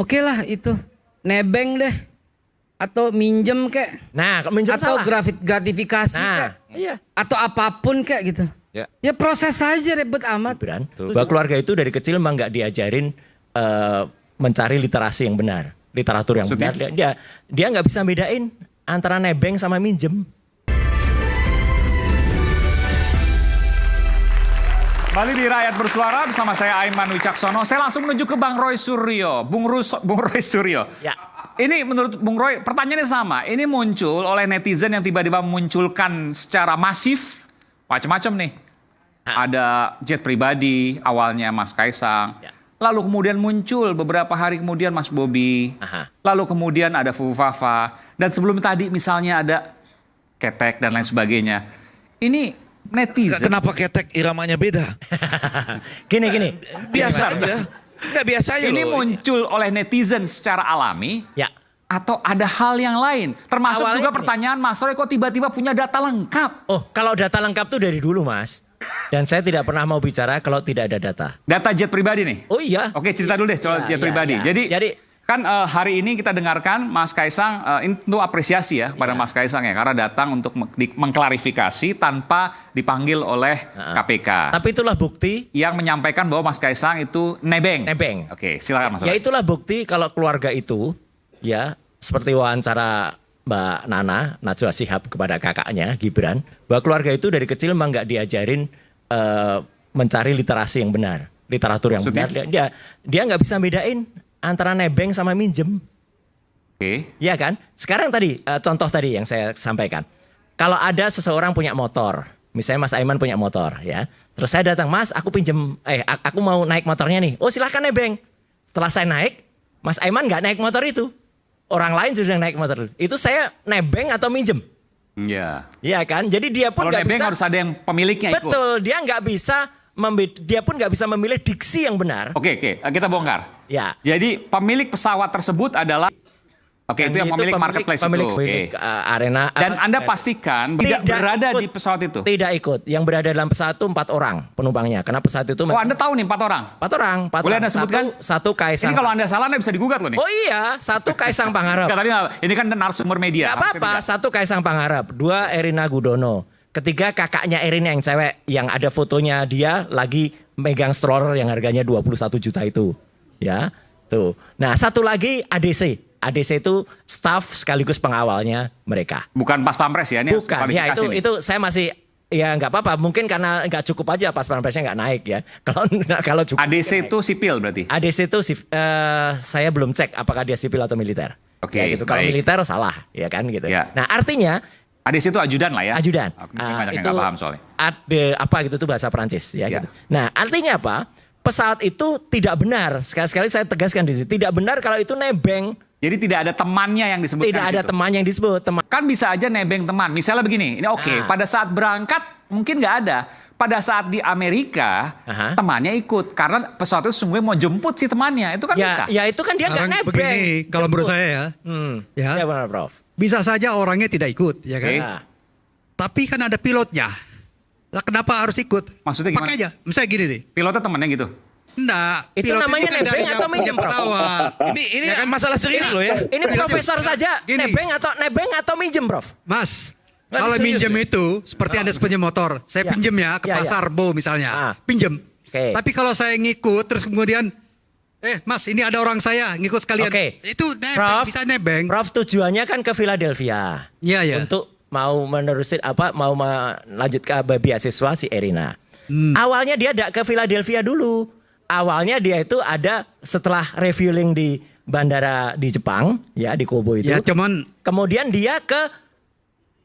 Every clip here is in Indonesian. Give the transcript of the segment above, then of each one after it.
Oke lah itu nebeng deh atau minjem kek. Nah, minjem atau salah. gratifikasi kek. Iya. Atau apapun kek gitu. Ya proses saja ribet amat. Gibran, bahwa keluarga itu dari kecil memang nggak diajarin mencari literasi yang benar, literatur yang benar. Dia nggak bisa bedain antara nebeng sama minjem. Kembali di Rakyat Bersuara bersama saya Aiman Wicaksono. Saya langsung menuju ke Bang Roy Suryo. Bung Roy Suryo. Ya. Ini menurut Bung Roy pertanyaannya sama. Ini muncul oleh netizen yang tiba-tiba memunculkan secara masif macam-macam nih. Ada jet pribadi awalnya Mas Kaisang. Ya. Lalu kemudian muncul beberapa hari kemudian Mas Bobi. Lalu kemudian ada Fufu Fafa. Dan sebelum tadi misalnya ada Ketek dan lain sebagainya. Ini netizen. Kenapa Ketek iramanya beda? Gini. Biasa aja. Nggak biasa aja Ini loh. muncul oleh netizen secara alami. Ya. Atau ada hal yang lain. Termasuk Awalnya juga gini. pertanyaan Mas Roy kok tiba-tiba punya data lengkap. Oh, kalau data lengkap tuh dari dulu, Mas. Dan saya tidak pernah mau bicara kalau tidak ada data. Data jet pribadi nih. Oh iya. Oke, cerita dulu deh soal jet pribadi. Ya. Jadi kan hari ini kita dengarkan Mas Kaisang, ini tentu apresiasi ya kepada Mas Kaisang ya. Karena datang untuk mengklarifikasi tanpa dipanggil oleh KPK. Tapi itulah bukti. Yang menyampaikan bahwa Mas Kaisang itu nebeng. Nebeng. Oke, silakan Mas Ya Roy. itulah bukti kalau keluarga itu, ya seperti wawancara Mbak Nana, Najwa Shihab kepada kakaknya, Gibran, bahwa keluarga itu dari kecil memang nggak diajarin mencari literasi yang benar, literatur yang Maksudnya? benar. Dia nggak bisa bedain antara nebeng sama minjem. Oke. Iya kan? Sekarang tadi, contoh tadi yang saya sampaikan. Kalau ada seseorang punya motor, misalnya Mas Aiman punya motor, ya. Terus saya datang, Mas, aku aku mau naik motornya nih. Oh silahkan nebeng. Setelah saya naik, Mas Aiman nggak naik motor itu. Orang lain justru yang naik motor. Itu saya nebeng atau minjem. Iya. Iya kan? Jadi dia pun Kalau nggak nebeng bisa. harus ada yang pemiliknya ikut. Betul, dia nggak bisa. Dia pun nggak bisa memilih diksi yang benar. Oke, kita bongkar. Ya. Jadi pemilik pesawat tersebut adalah itu yang pemilik marketplace itu. Pemilik arena. Dan Anda pastikan tidak berada di pesawat itu. Tidak ikut. Yang berada dalam pesawat itu 4 orang penumpangnya. Karena pesawat itu Oh, Anda tahu nih 4 orang. 4 orang. Boleh Anda sebutkan? Satu Kaisang. Ini kalau Anda salah Anda bisa digugat loh nih. Oh iya, satu Kaisang Pangarep. Tadi ini kan narasumber media. Gak apa-apa, satu Kaisang Pangarep, 2 Erina Gudono, 3 kakaknya Erina yang cewek, yang ada fotonya dia lagi megang stroller yang harganya 21 juta itu. Ya, tuh. Nah, satu lagi ADC. ADC itu staff sekaligus pengawalnya mereka. Bukan pas pampres ya, ini harus Bukan, ya kualifikasi nih. itu saya masih ya nggak apa-apa. Mungkin karena nggak cukup aja pas pampresnya nggak naik ya. Kalau cukup. ADC itu sipil berarti. ADC itu saya belum cek apakah dia sipil atau militer. Oke, Ya gitu. Kalau baik. militer salah, ya kan gitu. Ya. Nah artinya ADC itu ajudan lah ya. ajudan. Aku banyak yang Itu nggak paham soalnya. apa gitu tuh bahasa Perancis ya. Ya. Gitu. Nah artinya apa? Pesawat itu tidak benar. Sekali-sekali saya tegaskan di sini. Tidak benar kalau itu nebeng. Jadi tidak ada temannya yang disebutkan. Tidak di ada situ. teman yang disebut. Kan bisa aja nebeng teman. Misalnya begini, ini oke. Pada saat berangkat mungkin nggak ada. Pada saat di Amerika temannya ikut karena pesawat itu sungguhnya mau jemput si temannya. Itu kan bisa. Ya itu kan dia nggak Sekarang nebeng. begini, kalau menurut saya ya, Ya benar Prof. bisa saja orangnya tidak ikut, ya kan? Oke. Nah, Tapi kan ada pilotnya. Lah kenapa harus ikut? Maksudnya gimana? Pakai aja. Misalnya gini nih. Pilotnya temannya gitu. Enggak, Itu pilot namanya kan nebeng dari atau yang pinjam minjem, Prof? pesawat. Ini kan masalah serius loh ya. ini Pilotnya- profesor saja Gini. nebeng atau minjem, Prof? Mas, Nggak, kalau serius minjem ya? itu seperti Anda pinjam motor, saya Ya. pinjem ya ke Ya, ya. pasar Bo misalnya, Ah. pinjem. Oke. Tapi kalau saya ngikut terus kemudian, Mas ini ada orang saya ngikut sekalian, Oke. itu nebeng, Prof, bisa nebeng. Prof tujuannya kan ke Philadelphia. Iya, iya. Untuk mau menerusin mau melanjutkan beasiswa si Erina. Awalnya dia tidak ke Philadelphia dulu. Awalnya dia itu ada setelah refueling di bandara di Jepang, ya di Kobe itu. Ya cuman Kemudian dia ke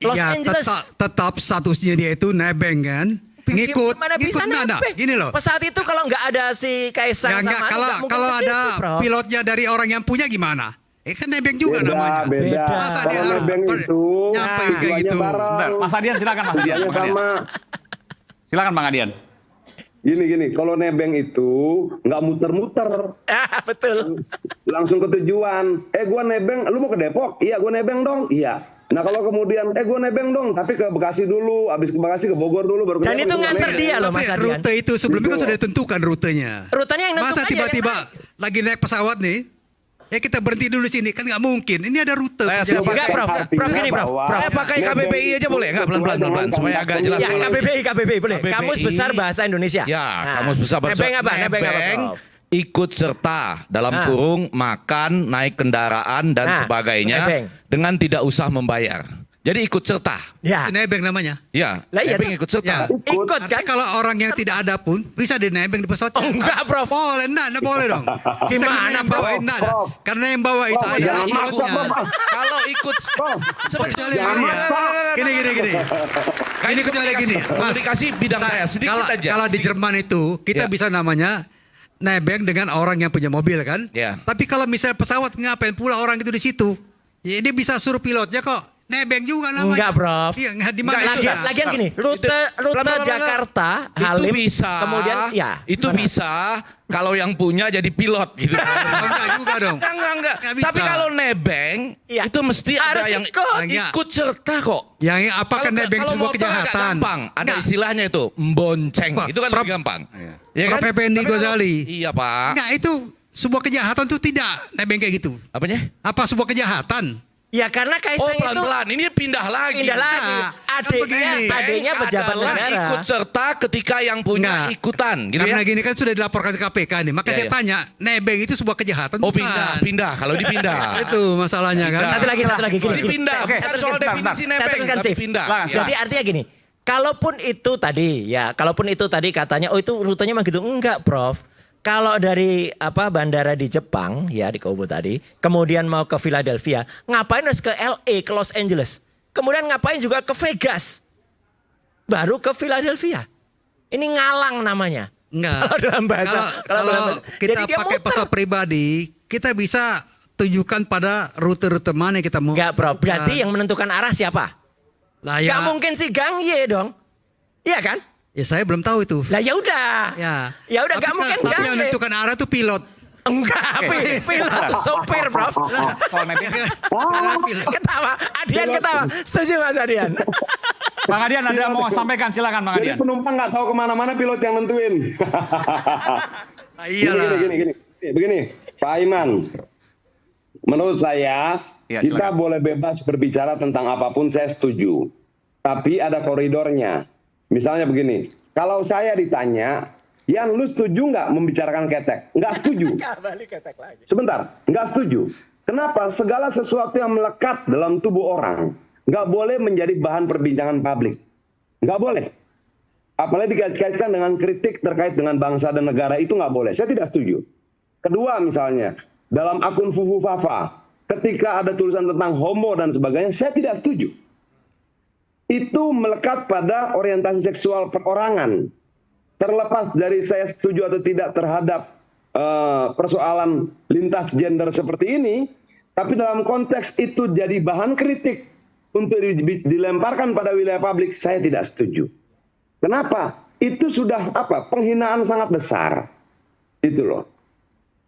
Los ya, Angeles. tetap statusnya dia itu nebeng kan. Ngikut, Gimana bisa nggak ada. nebeng? Gini loh. Pesawat itu kalau nggak ada si Kaisang Ya enggak, sama kalau nggak mungkin kalau ke situ, ada Prof. pilotnya dari orang yang punya gimana? Kan nebeng juga namanya. Beda. Masa dia Kalau harus nebeng itu nyampe kayak duanya gitu. bareng. Bentar, Mas Adian silakan Mas Adian. Duanya Bang Adian. sama. Silakan Bang Adian. Gini, kalau nebeng itu nggak muter-muter, Betul. langsung ke tujuan. Gua nebeng, lu mau ke Depok? Iya, gua nebeng dong. Iya. Nah kalau kemudian, gua nebeng dong, tapi ke Bekasi dulu, abis ke Bekasi ke Bogor dulu, baru ke Dan Depok, itu nggak nganter nebeng. dia loh, Tapi Mas Adian. rute itu sebelumnya kan Gitu. sudah ditentukan rutenya. Rutenya yang nentuin Masa aja, tiba-tiba yang naik. lagi naik pesawat nih, kita berhenti dulu sini, kan nggak mungkin. Ini ada rute. Saya perjalanan. Enggak, Prof. Prof, gini, Prof. Saya pakai KBBI aja boleh nggak pelan-pelan supaya agak jelas. Ya, KBBI boleh. KBBI. Kamus Besar Bahasa Indonesia. Ya, Nah, Kamus Besar Bahasa Nebeng apa? Nebeng apa, Prof? ikut serta dalam Nah. kurung makan, naik kendaraan dan Nah, sebagainya nebeng. dengan tidak usah membayar. Jadi ikut serta. Ya. Nebeng namanya. Ya, Lah, iya nebeng toh. ikut serta. Ya. Ikut Artinya kan? kalau orang yang tidak ada pun bisa dinebeng di pesawat. Oh, enggak, Prof. Boleh, enggak boleh dong. Gimana, Karena yang bawa, Prof? enggak ada. Karena yang bawa itu Prof, adalah jangan maksa, pilotnya. Prof. Kalau ikut Kecuali Jangan gini ya. maksa. Gini. Ini kecuali gini. Mas, komunikasi bidang saya sedikit kalau, aja. Kalau di Jerman itu kita Ya. bisa namanya nebeng dengan orang yang punya mobil kan. Ya. Tapi kalau misalnya pesawat ngapain pula orang itu di situ? Ya dia bisa suruh pilotnya kok. Nebeng juga namanya. Enggak, Prof. Iya, enggak di mana Enggak, itu? Lagian gini, rute Pelan-pelan. Jakarta, Itu Halim, bisa. kemudian ya. Itu bisa kalau yang punya jadi pilot gitu. Enggak juga dong. Enggak. Nggak bisa. Tapi kalau nebeng Iya. itu mesti Harus ada yang ikut. Enggak. ikut serta kok. Yang apakah nebeng kalau sebuah motor agak kejahatan? gampang, ada Enggak. istilahnya itu membonceng. Pak, Itu kan Prof. lebih gampang. Iya. Ya Prof. Effendi Tapi kalau- Ghazali. Iya, Pak. Enggak, itu sebuah kejahatan tuh tidak nebeng kayak gitu. Apanya? Apa sebuah kejahatan? Ya karena Oh, Kaisang itu pelan-pelan. Ini pindah lagi. pindah lagi. Nah, kan begini. Adiknya pejabat adalah negara. ikut serta ketika yang punya Enggak. ikutan, gitu Karena ya. gini kan sudah dilaporkan ke KPK nih. Maka Iya, saya iya. tanya, nebeng itu sebuah kejahatan Oh, bukan? pindah. Kalau dipindah. Itu masalahnya kan. Satu lagi gini. Dipindah. Oke, Bukan terus soal bentar, definisi bentar. Saya nebeng, teruskan, tapi Chief. pindah. Silakan, Jadi artinya gini, kalaupun itu tadi katanya, oh itu rutenya mah gitu. Enggak, Prof. Kalau dari bandara di Jepang ya di Kobe tadi, kemudian mau ke Philadelphia, ngapain harus ke LA, ke Los Angeles, kemudian ngapain juga ke Vegas, baru ke Philadelphia. Ini ngalang namanya. Enggak. Kalau dalam bahasa, Kalau dalam bahasa. kita Jadi dia pakai muter. pesawat pribadi, kita bisa tunjukkan pada rute-rute mana yang kita mau. Enggak, Prof. Berarti yang menentukan arah siapa? Lah Enggak ya, mungkin si Gang Ye dong. Iya kan? ya saya belum tahu itu. Lah ya udah. Ya udah Tapi enggak mungkin Tapi Gang yang Ye. menentukan arah itu pilot. Enggak, pilot tuh sopir, Prof. Soal nebeng. Ketawa, Adian ketawa. Setuju Mas Adian? Bang Adian, Anda mau sampaikan, silakan Bang Jadi Adian. penumpang nggak tahu kemana-mana, pilot yang nentuin. Nah, iyalah. Begini, Pak Aiman. Menurut saya, Ya, kita silakan. boleh bebas berbicara tentang apapun, saya setuju. Tapi ada koridornya. Misalnya begini, kalau saya ditanya, Yan, lu setuju nggak membicarakan ketek? Nggak setuju. Sebentar, nggak setuju. Kenapa? Segala sesuatu yang melekat dalam tubuh orang nggak boleh menjadi bahan perbincangan publik. Nggak boleh. Apalagi dikaitkan dengan kritik terkait dengan bangsa dan negara, itu nggak boleh. Saya tidak setuju. Kedua, misalnya dalam akun Fufu Fafa, ketika ada tulisan tentang homo dan sebagainya, saya tidak setuju. Itu melekat pada orientasi seksual perorangan. Terlepas dari saya setuju atau tidak terhadap persoalan lintas gender seperti ini, tapi dalam konteks itu jadi bahan kritik untuk dilemparkan pada wilayah publik, saya tidak setuju. Kenapa? Itu sudah penghinaan sangat besar. Itu loh.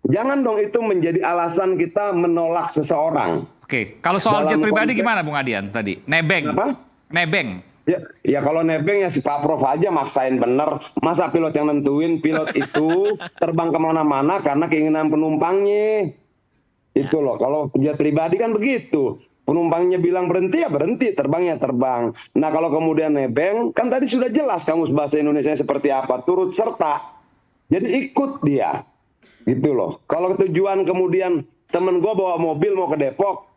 Jangan dong itu menjadi alasan kita menolak seseorang. Oke, kalau soal jet Dalam pribadi konteks- gimana Bung Adian tadi? Nebeng. Apa? Nebeng. Ya kalau nebeng ya si Pak Prof aja maksain bener. Masa pilot yang nentuin? Pilot itu terbang kemana-mana karena keinginan penumpangnya. Itu loh. Kalau jet pribadi kan begitu. Penumpangnya bilang berhenti ya berhenti, terbangnya terbang. Nah kalau kemudian nebeng, kan tadi sudah jelas kamus bahasa Indonesia seperti apa. Turut serta. Jadi ikut dia. Gitu loh. Kalau tujuan kemudian temen gue bawa mobil mau ke Depok,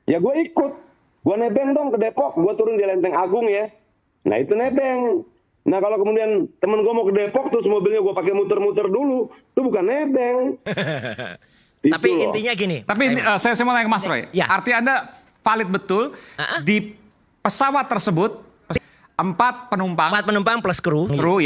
ya gue ikut. Gue nebeng dong ke Depok, gue turun di Lenteng Agung ya. Nah itu nebeng. Nah kalau kemudian temen gue mau ke Depok terus mobilnya gue pakai muter-muter dulu, itu bukan nebeng. Itu Tapi loh. intinya gini. Tapi saya mau tanya ke Mas Roy. Ya. Arti Anda valid betul di pesawat tersebut 4 penumpang, 4 penumpang plus kru.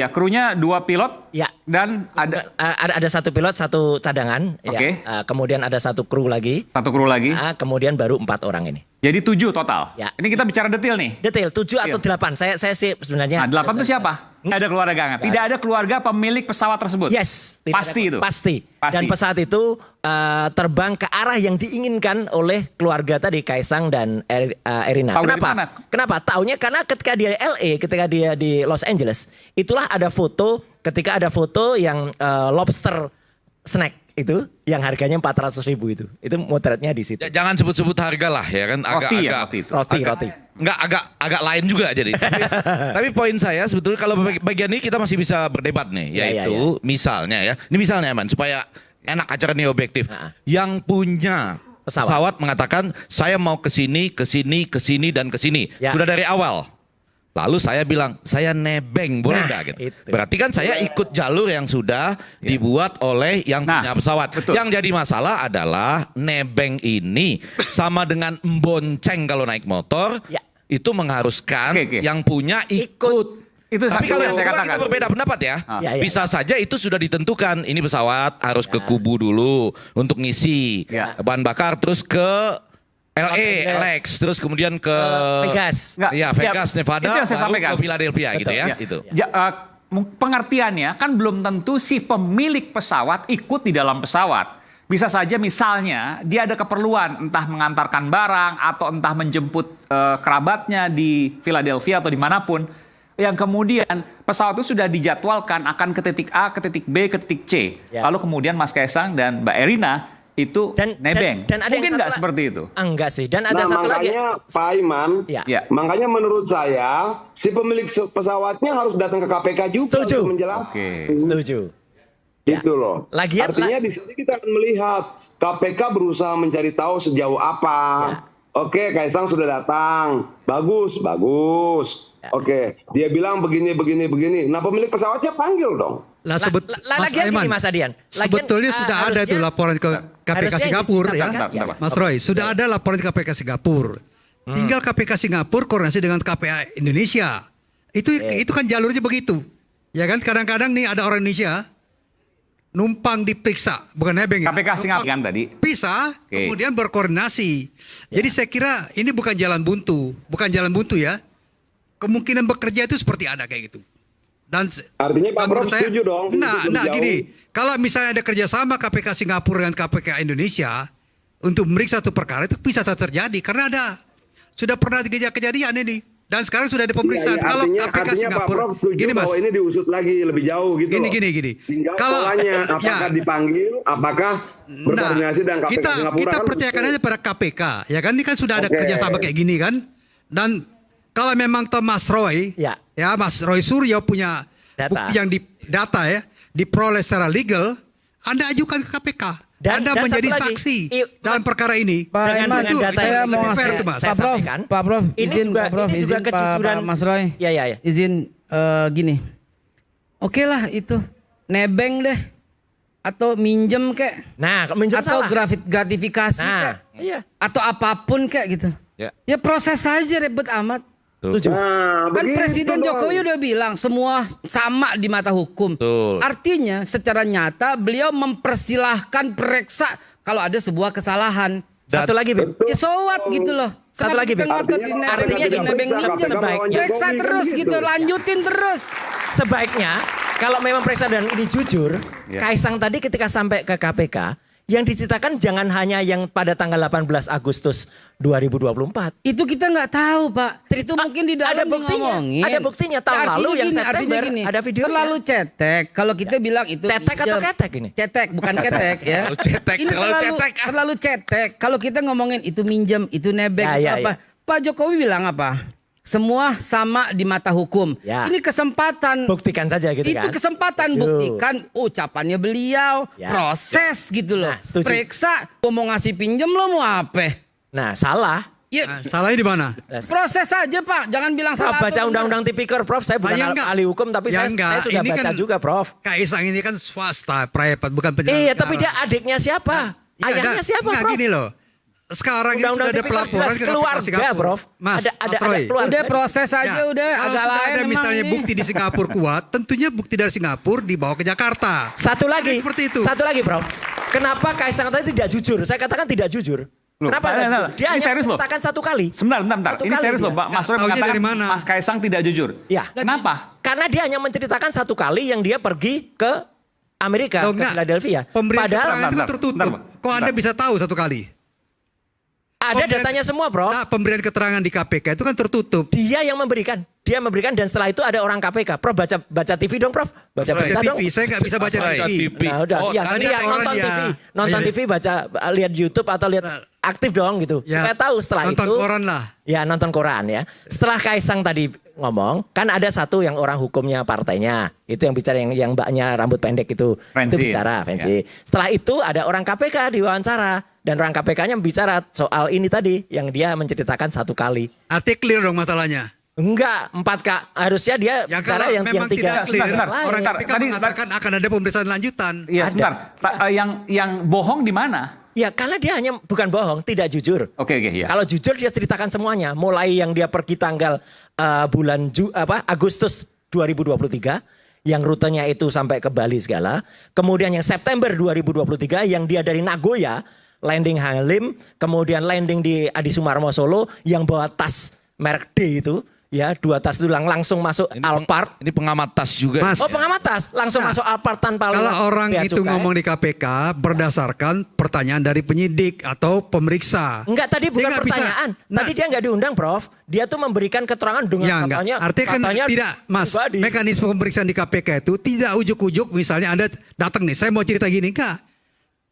krunya 2 pilot Ya. dan ada Ada 1 pilot, 1 cadangan. Oke. Ya. Kemudian ada 1 kru lagi. 1 kru lagi. Kemudian baru 4 orang ini. Jadi 7 total. Ya. Ini kita bicara detail nih. Detail 7 atau Iya. 8. Saya sih sebenarnya. Nah, 8 itu siapa? Tidak ada keluarga. Tidak ada keluarga pemilik pesawat tersebut. Yes, tidak Pasti ada- itu. Pasti. Pasti. Dan pesawat itu terbang ke arah yang diinginkan oleh keluarga tadi Kaisang dan Erina. Tahu dari Kenapa? mana? Kenapa? Taunya karena ketika dia LA, ketika dia di Los Angeles, itulah ada foto ketika ada foto yang lobster snack itu yang harganya 400.000 itu. Itu motretnya di situ. Jangan sebut-sebut harga lah ya kan. Roti. Agak lain juga jadi. Tapi poin saya sebetulnya kalau bagian ini kita masih bisa berdebat nih, yaitu misalnya ya. Ini misalnya Man supaya enak acara ini objektif. Yang punya pesawat mengatakan saya mau ke sini dan ke sini. Ya. Sudah dari awal. Lalu saya bilang, saya nebeng, boleh nggak gitu? Itu. Berarti kan saya ikut jalur yang sudah dibuat oleh yang punya pesawat. Betul. Yang jadi masalah adalah nebeng ini sama dengan bonceng kalau naik motor, itu mengharuskan yang punya ikut. Itu Tapi kalau yang saya katakan. kita berbeda pendapat ya, Ya. bisa saja itu sudah ditentukan. Ini pesawat harus ke Kubu dulu untuk ngisi bahan bakar, terus ke LAX, terus kemudian ke Vegas. Vegas, Nevada, itu yang saya baru sampaikan. ke Philadelphia gitu ya. Ya. Gitu. Pengertiannya kan belum tentu si pemilik pesawat ikut di dalam pesawat. Bisa saja misalnya dia ada keperluan entah mengantarkan barang atau entah menjemput kerabatnya di Philadelphia atau dimanapun. Yang kemudian pesawat itu sudah dijadwalkan akan ke titik A, ke titik B, ke titik C. Lalu kemudian Mas Kaisang dan Mbak Erina itu nebeng. Dan ada Mungkin nggak seperti itu? Enggak sih. Dan ada satu lagi. Makanya Pak Iman, makanya menurut saya si pemilik pesawatnya harus datang ke KPK juga untuk menjelaskan. Setuju. Itu loh. Artinya di sini kita akan melihat KPK berusaha mencari tahu sejauh apa. Oke, Kaisang sudah datang. Bagus. Oke, dia bilang begini. Nah, pemilik pesawatnya panggil dong. Lagian gini Mas Adian. Sebetulnya sudah ada itu laporan ke KPK Singapura ya. Mas Roy, sudah ada laporan ke KPK Singapura. Tinggal KPK Singapura koordinasi dengan KPA Indonesia. Itu kan jalurnya begitu. Ya kan kadang-kadang nih ada orang Indonesia numpang diperiksa, bukan nebeng. KPK Singapura kan tadi. Pisah, kemudian berkoordinasi. Jadi saya kira ini bukan jalan buntu ya. Kemungkinan bekerja itu seperti ada kayak gitu. Dan artinya Pak Prof setuju dong. Nah gini, kalau misalnya ada kerjasama KPK Singapura dengan KPK Indonesia untuk memeriksa satu perkara itu bisa saja terjadi karena sudah pernah kejadian ini. Dan sekarang sudah ada pemeriksaan. Kalau KPK Singapura, Pak Prof setuju bahwa ini diusut lagi lebih jauh gitu. Gini. Tinggal polanya apakah dipanggil, apakah berkoordinasi dengan KPK Singapura. Kita kan percayakan aja pada KPK. Ya kan ini kan sudah ada kerjasama kayak gini kan. Dan kalau memang Mas Roy, Mas Roy Suryo punya bukti yang diperoleh secara legal, Anda ajukan ke KPK. Anda menjadi saksi dalam perkara ini. Pak Iman, saya mau ngasih Pak Prof, izin Pak Mas Roy. Iya. Izin gini. Oke lah itu nebeng deh atau minjem kek. Nah, minjem atau salah. gratifikasi kek. Iya. Atau apapun kek gitu. Ya proses saja ribet amat. Kan Presiden Jokowi udah bilang semua sama di mata hukum. Artinya secara nyata beliau mempersilahkan periksa kalau ada sebuah kesalahan. Satu lagi, Bim. Ya so what gitu loh. Satu lagi, Bim. Artinya periksa terus gitu, lanjutin terus. Sebaiknya kalau memang presiden ini jujur, Kaisang tadi ketika sampai ke KPK, yang diceritakan jangan hanya yang pada tanggal 18 Agustus 2024. Itu kita nggak tahu, Pak. Itu mungkin di dalam ngomongin. Ada buktinya tahun lalu yang September ada videonya. Terlalu cetek. Kalau kita bilang itu cetek atau ketek ini? Cetek, bukan ketek ya. Ini terlalu cetek. Kalau kita ngomongin itu minjem, itu nebeng, apa? Pak Jokowi bilang apa? Semua sama di mata hukum. Ini kesempatan. Buktikan saja gitu kan. Itu kesempatan buktikan ucapannya beliau. Proses gitu loh. Periksa. Mau ngasih pinjem lo mau apa? Nah salah. Salahnya di mana? Proses saja Pak. Jangan bilang salah. Baca undang-undang tipikor Prof. Saya bukan ahli hukum tapi saya sudah baca juga Prof. Kaisang ini kan swasta, private, bukan penyelenggara. Iya tapi dia adiknya siapa? Ayahnya siapa Prof? Gini loh. Sekarang ini sudah ada pelaporan ke keluarga, Prof. Ada keluarga. Udah proses aja udah. Kalau sudah ada misalnya bukti di Singapura kuat, tentunya bukti dari Singapura dibawa ke Jakarta. Satu lagi, seperti itu. Satu lagi, Prof. Kenapa Kaisang tadi tidak jujur? Saya katakan tidak jujur. Kenapa? Dia hanya menceritakan satu kali. Sebentar. Ini serius loh, Pak. Mas Roy mengatakan Mas Kaisang tidak jujur. Ya. Kenapa? Karena dia hanya menceritakan satu kali yang dia pergi ke Amerika, ke Philadelphia. Padahal itu tertutup. Kok Anda bisa tahu satu kali? Ada datanya semua, Bro. Nah, pemberian keterangan di KPK itu kan tertutup. Dia yang memberikan. Dia memberikan dan setelah itu ada orang KPK. Prof baca TV dong, Prof. Baca berita dong. TV, saya nggak bisa baca TV. Nah, udah. Ya, nonton TV. Nonton TV, baca, lihat YouTube atau lihat aktif dong gitu. Ya, supaya tahu setelah nonton itu. Nonton koran lah. Ya, nonton koran ya. Setelah Kaisang tadi ngomong, kan ada satu yang orang hukumnya partainya. Itu yang bicara yang mbaknya rambut pendek itu. Fancy. Itu bicara, Fancy. Ya. Setelah itu ada orang KPK diwawancara. Dan orang KPK-nya bicara soal ini tadi. Yang dia menceritakan satu kali. Artinya clear dong masalahnya. Enggak, 4K. Harusnya dia ya, kalau yang memang tidak clear. Orang KPK tadi mengatakan akan ada pemeriksaan lanjutan. Iya, sebentar. Yang bohong di mana? Ya, karena dia hanya bukan bohong, tidak jujur. Oke, ya. Kalau jujur dia ceritakan semuanya. Mulai yang dia pergi tanggal Agustus 2023. Yang rutenya itu sampai ke Bali segala. Kemudian yang September 2023 yang dia dari Nagoya, landing Halim, kemudian landing di Adi Sumarmo Solo yang bawa tas merek D itu, ya 2 tas itu langsung masuk Alphard. Ini pengamat tas juga. Mas, pengamat tas langsung masuk Alphard tanpa kalau orang itu ngomong di KPK berdasarkan pertanyaan dari penyidik atau pemeriksa. Enggak, tadi bukan pertanyaan. Tadi dia nggak diundang, Prof. Dia tuh memberikan keterangan dengan katanya. Artinya kan tidak, Mas. Pribadi. Mekanisme pemeriksaan di KPK itu tidak ujuk-ujuk. Misalnya Anda datang nih, saya mau cerita gini, enggak.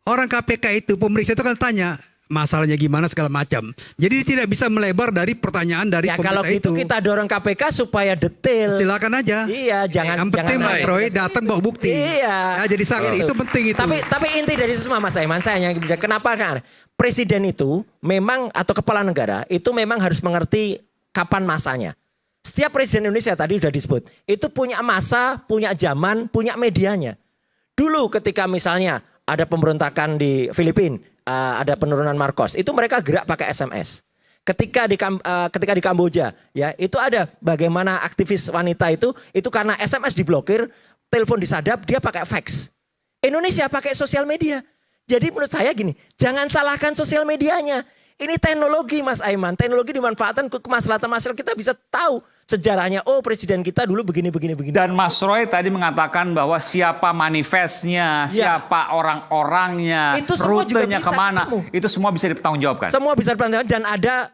Orang KPK itu pemeriksa itu kan tanya masalahnya gimana segala macam. Jadi tidak bisa melebar dari pertanyaan dari pemeriksa kalau gitu itu. Kita dorong KPK supaya detail. Silakan aja. Iya, jangan. Yang penting Mas Roy datang bawa bukti. Iya. Ya, jadi saksi itu penting itu. Tapi inti dari itu semua Mas Aiman, saya hanya kenapa kan presiden itu memang atau kepala negara itu memang harus mengerti kapan masanya. Setiap presiden Indonesia tadi sudah disebut itu punya masa, punya zaman, punya medianya. Dulu ketika misalnya ada pemberontakan di Filipina, ada penurunan Marcos, itu mereka gerak pakai SMS. Ketika di Kamboja, ya itu ada bagaimana aktivis wanita itu karena SMS diblokir, telepon disadap, dia pakai fax. Indonesia pakai sosial media. Jadi menurut saya gini, jangan salahkan sosial medianya. Ini teknologi Mas Aiman, teknologi dimanfaatkan ke kemaslahatan masyarakat, kita bisa tahu sejarahnya. Oh presiden kita dulu begini. Dan Mas Roy tadi mengatakan bahwa siapa manifestnya, siapa orang-orangnya, rutenya kemana, itu semua bisa dipertanggungjawabkan. Semua bisa dipertanggungjawabkan dan ada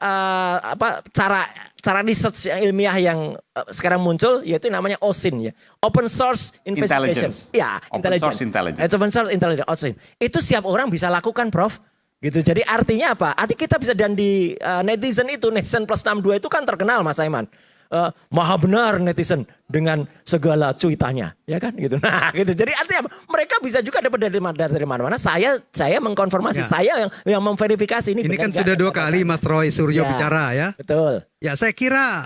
cara research yang ilmiah yang sekarang muncul yaitu namanya OSIN ya, Open Source Investigation. Ya, Open Source Intelligence. Open Source Intelligence, OSIN. Itu setiap orang bisa lakukan, Prof. Gitu. Jadi artinya apa? Artinya kita bisa dan di netizen plus 62 itu kan terkenal Mas Aiman. Maha benar netizen dengan segala cuitannya, ya kan gitu. Nah, gitu. Jadi artinya apa? Mereka bisa juga dapat dari mana-mana. Saya mengkonfirmasi, saya yang memverifikasi ini. Ini kan sudah 2 kali Mas Roy Suryo bicara ya. Betul. Ya saya kira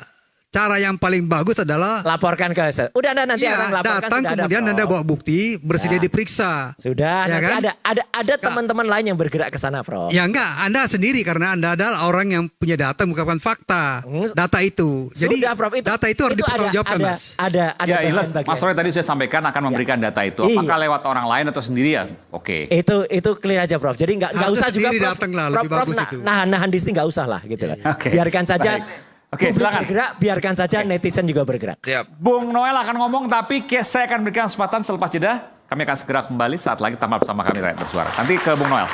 cara yang paling bagus adalah laporkan ke udah nanti akan laporkan, datang kemudian Anda bawa bukti, bersedia diperiksa. Sudah, ya nanti kan? ada teman-teman lain yang bergerak ke sana, Prof. Ya enggak, Anda sendiri karena Anda adalah orang yang punya data mengungkapkan fakta. Data itu. Jadi sudah, Prof, data itu harus dipertanggungjawabkan, Mas. Ada Mas Roy tadi saya sampaikan akan memberikan data itu. Apakah lewat orang lain atau sendirian? Oke. Itu clear aja, Prof. Jadi enggak usah juga Prof nahan di sini enggak usah lah gitu lah. Biarkan saja. Oke, silakan. Bergerak, biarkan saja netizen juga bergerak. Siap. Bung Noel akan ngomong, tapi saya akan berikan kesempatan selepas jeda. Kami akan segera kembali saat lagi, tambah bersama kami Rakyat Bersuara. Nanti ke Bung Noel.